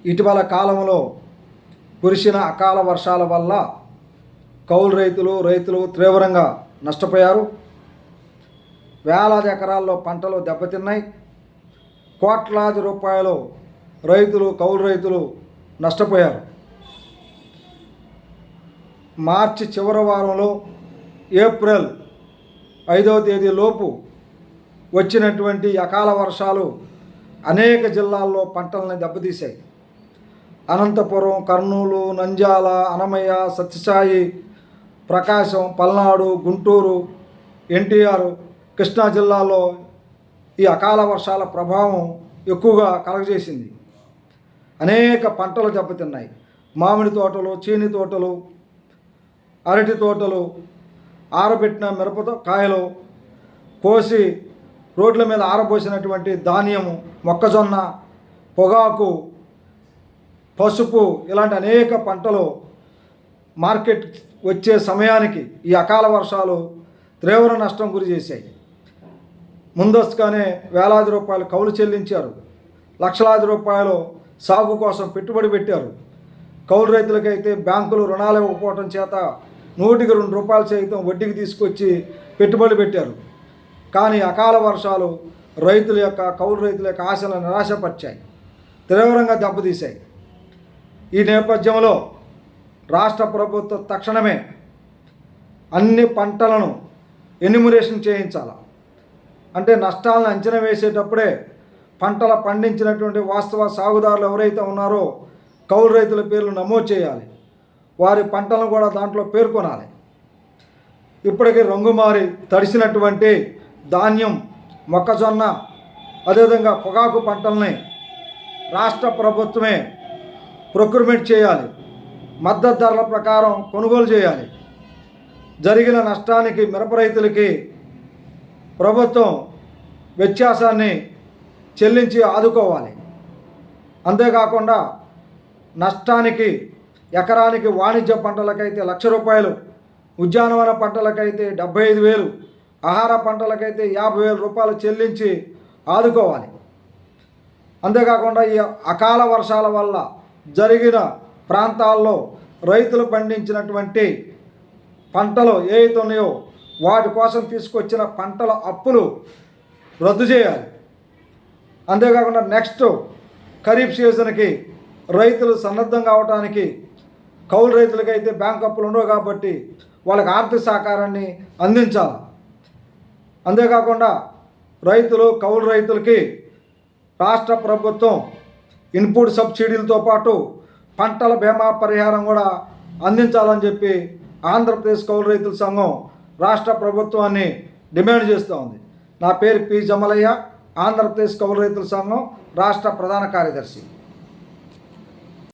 ఇటీవల కాలంలో కురిసిన అకాల వర్షాల వల్ల కౌలు రైతులు తీవ్రంగా నష్టపోయారు. వేలాది ఎకరాల్లో పంటలు దెబ్బతిన్నాయి. కోట్లాది రూపాయలు కౌలు రైతులు నష్టపోయారు. మార్చి చివరి వారంలో ఏప్రిల్ 5వ తేదీలోపు వచ్చినటువంటి అకాల వర్షాలు అనేక జిల్లాల్లో పంటలను దెబ్బతీశాయి. అనంతపురం, కర్నూలు, నంద్యాల, అన్నమయ్య, సత్యసాయి, ప్రకాశం, పల్నాడు, గుంటూరు, ఎన్టీఆర్, కృష్ణా జిల్లాలో ఈ అకాల వర్షాల ప్రభావం ఎక్కువగా కలగజేసింది. అనేక పంటలు దెబ్బతిన్నాయి. మామిడి తోటలు, చీని తోటలు, అరటి తోటలు, ఆరబెట్టిన మిరపకాయలు, కోసి రోడ్ల మీద ఆరబోసినటువంటి ధాన్యము, మొక్కజొన్న, పొగాకు, పసుపు ఇలాంటి అనేక పంటలు మార్కెట్ వచ్చే సమయానికి ఈ అకాల వర్షాలు తీవ్ర నష్టం గురి చేశాయి. ముందస్తుగానే వేలాది రూపాయలు కౌలు చెల్లించారు. లక్షలాది రూపాయలు సాగు కోసం పెట్టుబడి పెట్టారు. కౌలు రైతులకైతే బ్యాంకులు రుణాలు ఇవ్వకపోవడం చేత 100కి 2 రూపాయలు సైతం వడ్డీకి తీసుకొచ్చి పెట్టుబడి పెట్టారు. కానీ అకాల వర్షాలు కౌలు రైతుల యొక్క ఆశలను నిరాశపరిచాయి, తీవ్రంగా దెబ్బతీశాయి. ఈ నేపథ్యంలో రాష్ట్ర ప్రభుత్వం తక్షణమే అన్ని పంటలను ఎన్యూమరేషన్ చేయించాలి. అంటే నష్టాలను అంచనా వేసేటప్పుడే పంటలు పండించినటువంటి వాస్తవ సాగుదారులు ఎవరైతే ఉన్నారో కౌలు రైతుల పేర్లు నమోదు చేయాలి. వారి పంటలను కూడా దాంట్లో పేర్కొనాలి. ఇప్పటికీ రంగుమారి తడిసినటువంటి ధాన్యం, మొక్కజొన్న, అదేవిధంగా పొగాకు పంటల్ని రాష్ట్ర ప్రభుత్వమే ప్రొక్యూర్మెంట్ చేయాలి. మద్దతు ధరల ప్రకారం కొనుగోలు చేయాలి. జరిగిన నష్టానికి మిరప రైతులకి ప్రభుత్వం వ్యత్యాసాన్ని చెల్లించి ఆదుకోవాలి. అంతేకాకుండా నష్టానికి ఎకరానికి వాణిజ్య పంటలకైతే 1,00,000 రూపాయలు, ఉద్యానవన పంటలకైతే 75,000, ఆహార పంటలకైతే 50,000 రూపాయలు చెల్లించి ఆదుకోవాలి. అంతేకాకుండా ఈ అకాల వర్షాల వల్ల జరిగిన ప్రాంతాల్లో రైతులు పండించినటువంటి పంటలు ఏవైతే ఉన్నాయో వాటి కోసం తీసుకొచ్చిన పంటల అప్పులు రద్దు చేయాలి. అంతేకాకుండా నెక్స్ట్ ఖరీఫ్ సీజన్కి రైతులు సన్నద్ధం కావడానికి కౌలు రైతులకైతే బ్యాంక్ అప్పులు ఉండవు కాబట్టి వాళ్ళకి ఆర్థిక సహకారాన్ని అందించాలి. అంతేకాకుండా కౌలు రైతులకి రాష్ట్ర ప్రభుత్వం ఇన్పుట్ సబ్సిడీలతో పాటు పంటల బీమా పరిహారం కూడా అందించాలని చెప్పి ఆంధ్రప్రదేశ్ కౌలు రైతుల సంఘం రాష్ట్ర ప్రభుత్వాన్ని డిమాండ్ చేస్తూ ఉంది. నా పేరు పి. జమలయ్య, ఆంధ్రప్రదేశ్ కౌలు రైతుల సంఘం రాష్ట్ర ప్రధాన కార్యదర్శి.